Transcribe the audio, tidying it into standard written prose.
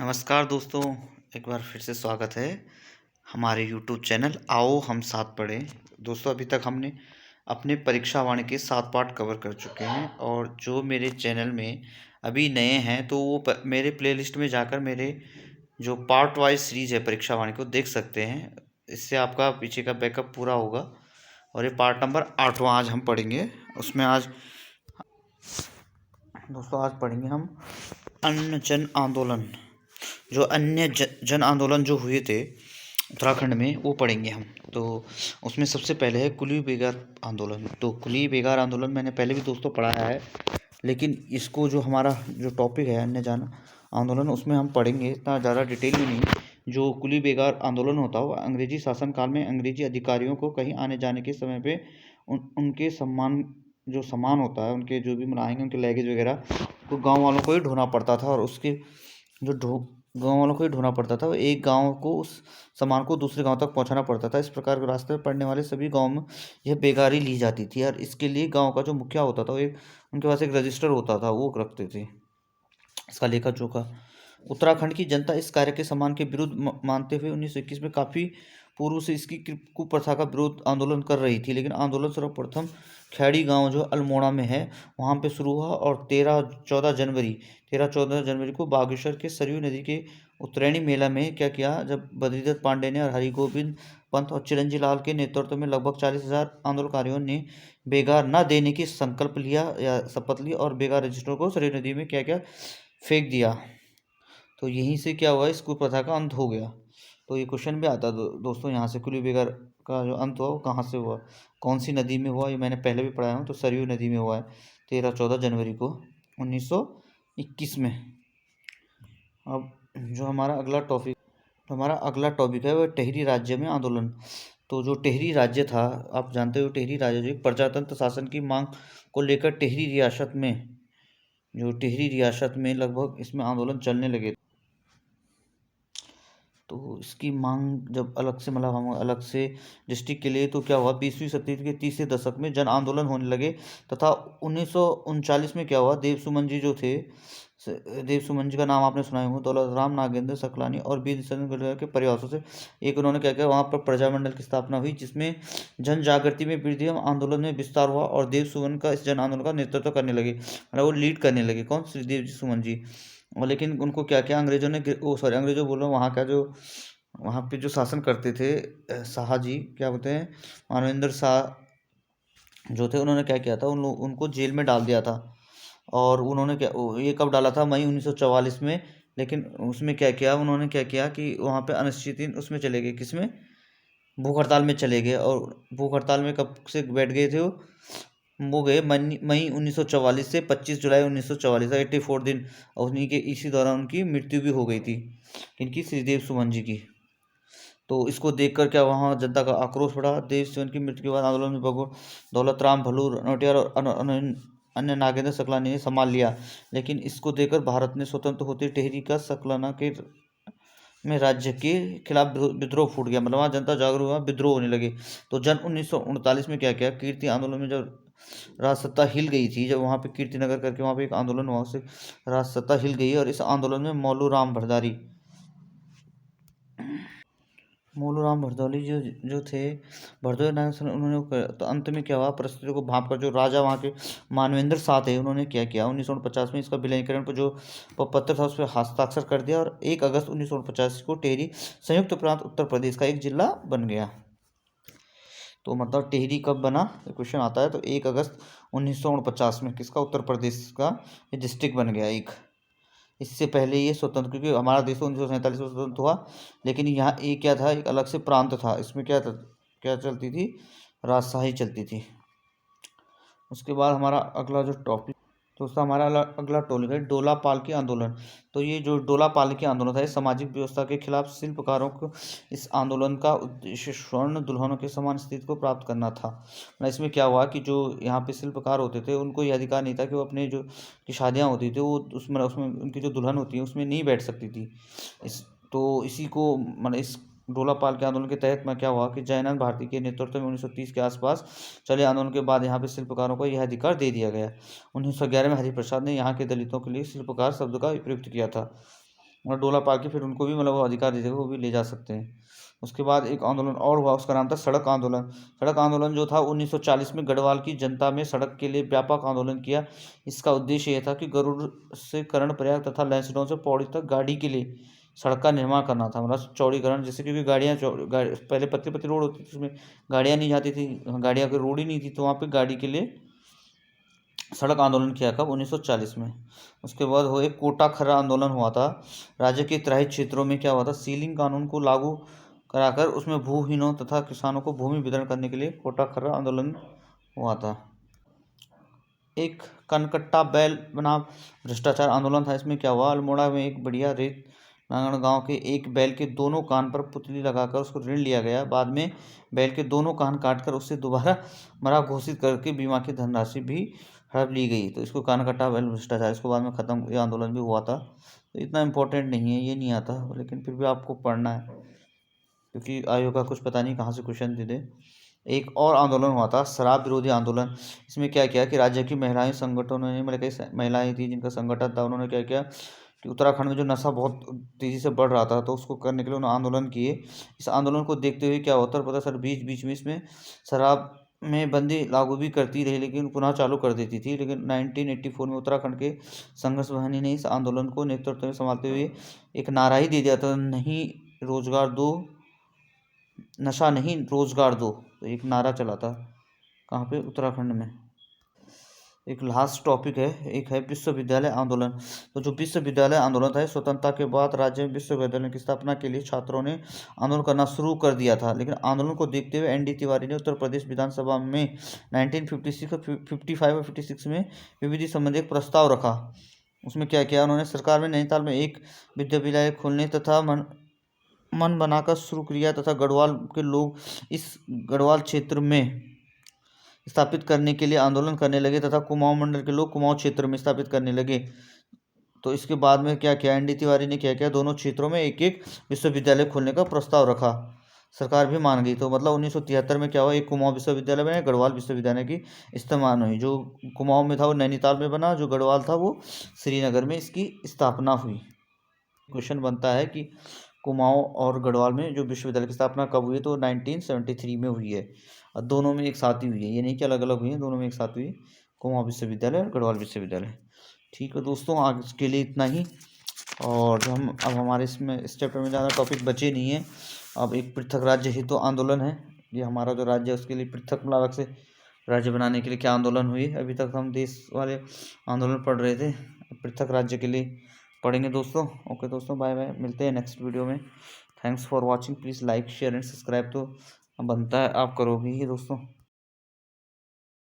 नमस्कार दोस्तों, एक बार फिर से स्वागत है हमारे यूट्यूब चैनल आओ हम साथ पढ़ें। दोस्तों, अभी तक हमने अपने परीक्षा वाणी के 7 पार्ट कवर कर चुके हैं और जो मेरे चैनल में अभी नए हैं तो वो मेरे प्लेलिस्ट में जाकर मेरे जो पार्ट वाइज सीरीज है परीक्षा वाणी को देख सकते हैं। इससे आपका पीछे का बैकअप पूरा होगा। और ये पार्ट नंबर 8वां आज हम पढ़ेंगे। उसमें आज दोस्तों पढ़ेंगे हम अन्य जन आंदोलन। जो अन्य जन आंदोलन जो हुए थे उत्तराखंड में वो पढ़ेंगे हम। तो उसमें सबसे पहले है कुली बेगार आंदोलन। तो कुली बेगार आंदोलन मैंने पहले भी दोस्तों पढ़ाया है, लेकिन इसको जो हमारा जो टॉपिक है अन्य जन आंदोलन उसमें हम पढ़ेंगे इतना ज़्यादा डिटेल में नहीं। जो कुली बेगार आंदोलन होता है वो अंग्रेजी शासनकाल में अंग्रेजी अधिकारियों को कहीं आने जाने के समय पे उनके सम्मान जो सामान होता है, उनके जो भी मनाएंगे उनके लगेज वगैरह तो गाँव वालों को ही ढोना पड़ता था। और उसके जो गाँव वालों को ही ढोना पड़ता था। एक गांव को उस सामान को दूसरे गांव तक पहुंचाना पड़ता था। इस प्रकार के रास्ते में पड़ने वाले सभी गांव में यह बेगारी ली जाती थी। और इसके लिए गांव का जो मुखिया होता था वो एक उनके पास एक रजिस्टर होता था, वो रखते थे इसका लेखा जोखा। उत्तराखंड की जनता इस कार्य के सम्मान के विरुद्ध मानते हुए 1921 में काफ़ी पूर्व से इसकी कुप्रथा का विरोध आंदोलन कर रही थी। लेकिन आंदोलन सर्वप्रथम खैड़ी गांव जो अल्मोड़ा में है वहां पे शुरू हुआ और 13-14 जनवरी को बागेश्वर के सरयू नदी के उत्तरायणी मेला में क्या किया, जब बद्रीदत्त पांडे ने और हरिगोविंद पंत और चिरंजी लाल के नेतृत्व में लगभग 40,000 आंदोलनकारियों ने बेगार न देने की संकल्प लिया या शपथ ली और बेगार रजिस्टरों को सरयू नदी में क्या क्या फेंक दिया। तो यहीं से क्या हुआ, इस कुप्रथा का अंत हो गया। तो ये क्वेश्चन भी आता है दोस्तों यहाँ से, कुली बेगार का जो अंत हुआ वो कहाँ से हुआ, कौन सी नदी में हुआ, ये मैंने पहले भी पढ़ाया हूँ। तो सरयू नदी में हुआ है 13-14 जनवरी को 1921 में। अब जो हमारा अगला टॉपिक है वो टिहरी राज्य में आंदोलन। तो जो टिहरी राज्य था, आप जानते हो टिहरी राज्य जो प्रजातंत्र शासन की मांग को लेकर टिहरी रियासत में लगभग इसमें आंदोलन चलने लगे। तो इसकी मांग जब अलग से मतलब हम अलग से डिस्ट्रिक्ट के लिए, तो क्या हुआ 20वीं सदी के तीसरे दशक में जन आंदोलन होने लगे तथा 1939 में क्या हुआ, देव सुमन जी जो थे, देव सुमन जी का नाम आपने सुना होगा, दौलत राम नागेंद्र सकलानी और वीर चंद्र के प्रयासों से एक उन्होंने क्या किया, वहाँ पर प्रजामंडल की स्थापना हुई जिसमें जन जागृति में वृद्धि आंदोलन में विस्तार हुआ और देव सुमन का इस जन आंदोलन का नेतृत्व करने लगे, मतलब वो लीड करने लगे। कौन? श्री देव जी सुमन जी। और लेकिन उनको क्या किया अंग्रेजों ने, अंग्रेजों बोल रहा हूँ, वहाँ का जो वहाँ पे जो शासन करते थे शाह जी, क्या बोलते हैं, मानवेंद्र शाह जो थे, उन्होंने क्या किया था, उनको जेल में डाल दिया था। और उन्होंने क्या, ये कब डाला था, मई 1944 में। लेकिन उसमें क्या किया, उन्होंने क्या किया कि वहाँ पे अनिश्चित उसमें चले गए, किसमें, भूख हड़ताल में चले गए। और भूख हड़ताल में कब से बैठ गए थे वो गए मई 1944 से 25 जुलाई 1944, 84 दिन। और उन्हीं के इसी दौरान उनकी मृत्यु भी हो गई थी, इनकी श्रीदेव सुमन जी की। तो इसको देखकर क्या वहाँ जनता का आक्रोश बढ़ा। देव सुमन की मृत्यु के बाद आंदोलन में दौलत राम भलू नोटियार और अन्य नागेंद्र सकलानी ने संभाल लिया। लेकिन इसको देखकर भारत ने स्वतंत्र होते टिहरी का सकलाना के में राज्य के खिलाफ विद्रोह फूट गया, मतलब वहाँ जनता जागरूक हुआ, विद्रोह होने लगे। तो जन 1939 में क्या किया, कीर्ति आंदोलन में जब राजसत्ता हिल गई थी, जब वहाँ पे कीर्तिनगर करके वहाँ पे एक आंदोलन हुआ, उससे राजसत्ता हिल गई। और इस आंदोलन में मौलू राम भरदौली जो थे, भरदौली नायक से उन्होंने, तो अंत में क्या हुआ, परिस्थितियों को भांप कर जो राजा वहाँ के मानवेंद्र शाह थे, उन्होंने क्या किया, 1949 में इसका विलीनीकरण पर जो पत्र था उस पर हस्ताक्षर कर दिया और 1 अगस्त 1949 को टिहरी संयुक्त प्रांत उत्तर प्रदेश का एक जिला बन गया। तो मतलब टिहरी कब बना, क्वेश्चन आता है। तो 1 अगस्त 1949 में किसका, उत्तर प्रदेश का डिस्ट्रिक्ट बन गया एक। इससे पहले ये स्वतंत्र, क्योंकि हमारा देश 1947 में स्वतंत्र हुआ, लेकिन यहाँ एक क्या था, एक अलग से प्रांत था। इसमें क्या था, क्या चलती थी, राजशाही चलती थी। उसके बाद हमारा अगला जो टॉपिक दोस्तों, हमारा अगला टॉपिक है डोला पालकी आंदोलन। तो ये जो डोला पालकी आंदोलन था, सामाजिक व्यवस्था के खिलाफ शिल्पकारों को इस आंदोलन का उद्देश्य स्वर्ण दुल्हनों के समान स्थिति को प्राप्त करना था। इसमें क्या हुआ कि जो यहाँ पे शिल्पकार होते थे उनको ये अधिकार नहीं था कि वो अपने जो की शादियाँ होती थी वो उसमें उनकी जो दुल्हन होती है उसमें नहीं बैठ सकती थी। इसी को मतलब इस डोला पाल के आंदोलन के तहत में क्या हुआ कि जयनंद भारती के नेतृत्व में 1930 के आसपास चले आंदोलन के बाद यहाँ पे शिल्पकारों को यह अधिकार दे दिया गया। 1911 में हरिप्रसाद ने यहाँ के दलितों के लिए शिल्पकार शब्द का प्रयुक्त किया था। और डोला पाल के फिर उनको भी मतलब वो अधिकार दे देगा, वो भी ले जा सकते हैं। उसके बाद एक आंदोलन और हुआ, उसका नाम था सड़क आंदोलन। सड़क आंदोलन जो था 1940 में गढ़वाल की जनता में सड़क के लिए व्यापक आंदोलन किया। इसका उद्देश्य यह था कि गरुड़ से कर्णप्रयाग तथा लैंसडाउन से पौड़ी तक गाड़ी के लिए सड़क का निर्माण करना था, मतलब चौड़ीकरण, जैसे क्योंकि पहले पतली पतली रोड होती थी, उसमें गाड़ियाँ नहीं जाती थी, गाड़ियाँ की रोड ही नहीं थी, तो वहाँ पे गाड़ी के लिए सड़क आंदोलन किया कब 1940 में। उसके बाद वो एक कोटा खर्रा आंदोलन हुआ था। राज्य के तराई क्षेत्रों में क्या हुआ था, सीलिंग कानून को लागू कराकर उसमें भूहीनों तथा किसानों को भूमि वितरण करने के लिए कोटा खर्रा आंदोलन हुआ था। एक कनकट्टा बैल बनाम भ्रष्टाचार आंदोलन था। इसमें क्या हुआ, अल्मोड़ा में एक बढ़िया रेत नांगण गांव के एक बैल के दोनों कान पर पुतली लगाकर उसको ऋण लिया गया। बाद में बैल के दोनों कान काटकर उससे दोबारा मरा घोषित करके बीमा की धनराशि भी हड़प ली गई। तो इसको कानकट्टा बैल भ्रष्टाचार, इसको बाद में खत्म, ये आंदोलन भी हुआ था। तो इतना इम्पोर्टेंट नहीं है, ये नहीं आता, लेकिन फिर भी आपको पढ़ना है, क्योंकि आयोग का कुछ पता नहीं कहाँ से क्वेश्चन दे दे। एक और आंदोलन हुआ था, शराब विरोधी आंदोलन। इसमें क्या किया कि राज्य की महिलाएं संगठनों ने, मतलब कई महिलाएं थी जिनका संगठन था, उन्होंने क्या किया कि उत्तराखंड में जो नशा बहुत तेज़ी से बढ़ रहा था, तो उसको करने के लिए उन्होंने आंदोलन किए। इस आंदोलन को देखते हुए क्या होता है पता सर, बीच बीच में इसमें शराब में बंदी लागू भी करती रही, लेकिन पुनः चालू कर देती थी। लेकिन 1984 में उत्तराखंड के संघर्ष वाहिनी ने इस आंदोलन को नेतृत्व में संभालते हुए एक नारा ही दे दिया था, नहीं रोजगार दो, नशा नहीं रोजगार दो। तो एक नारा चला था, कहाँ पे, उत्तराखंड में। एक लास्ट टॉपिक है, एक है विश्वविद्यालय आंदोलन। तो जो विश्वविद्यालय आंदोलन था, स्वतंत्रता के बाद राज्य में विश्वविद्यालय की स्थापना के लिए छात्रों ने आंदोलन करना शुरू कर दिया था। लेकिन आंदोलन को देखते हुए एन डी तिवारी ने उत्तर प्रदेश विधानसभा में 1956 और 55 और 56 में विविधि संबंधी एक प्रस्ताव रखा। उसमें क्या किया उन्होंने, सरकार में नैनीताल में एक विश्वविद्यालय खोलने तथा मन बनाकर शुरू किया तथा गढ़वाल के लोग इस गढ़वाल क्षेत्र में स्थापित करने के लिए आंदोलन करने लगे तथा कुमाऊं मंडल के लोग कुमाऊं क्षेत्र में स्थापित करने लगे। तो इसके बाद में क्या किया, एन डी तिवारी ने क्या किया, दोनों क्षेत्रों में एक एक विश्वविद्यालय खोलने का प्रस्ताव रखा। सरकार भी मान गई। तो मतलब 1973 में क्या हुआ, एक कुमाऊं विश्वविद्यालय बना, गढ़वाल विश्वविद्यालय की इस्तेमाल हुई। जो कुमाऊं में था वो नैनीताल में बना, जो गढ़वाल था वो श्रीनगर में इसकी स्थापना हुई। क्वेश्चन बनता है कि कुमाऊं और गढ़वाल में जो विश्वविद्यालय की स्थापना कब हुई, तो 1973 में हुई है। और दोनों में एक साथ ही हुई है, ये नहीं कि अलग अलग हुई है, दोनों में एक साथ हुई है, कुमाऊं विश्वविद्यालय और गढ़वाल विश्वविद्यालय। ठीक है दोस्तों, आज के लिए इतना ही। और जो हम अब हमारे इसमें इस चैप्टर में ज़्यादा टॉपिक बचे नहीं है। अब एक पृथक राज्य हित आंदोलन है, ये हमारा जो राज्य है उसके लिए पृथक अलग से राज्य बनाने के लिए क्या आंदोलन हुई। अभी तक हम देश वाले आंदोलन पढ़ रहे थे, पृथक राज्य के लिए पढ़ेंगे दोस्तों। ओके दोस्तों, बाय बाय, मिलते हैं नेक्स्ट वीडियो में। Thanks for watching, please like share and subscribe तो बनता है, आप करोगे ही दोस्तों।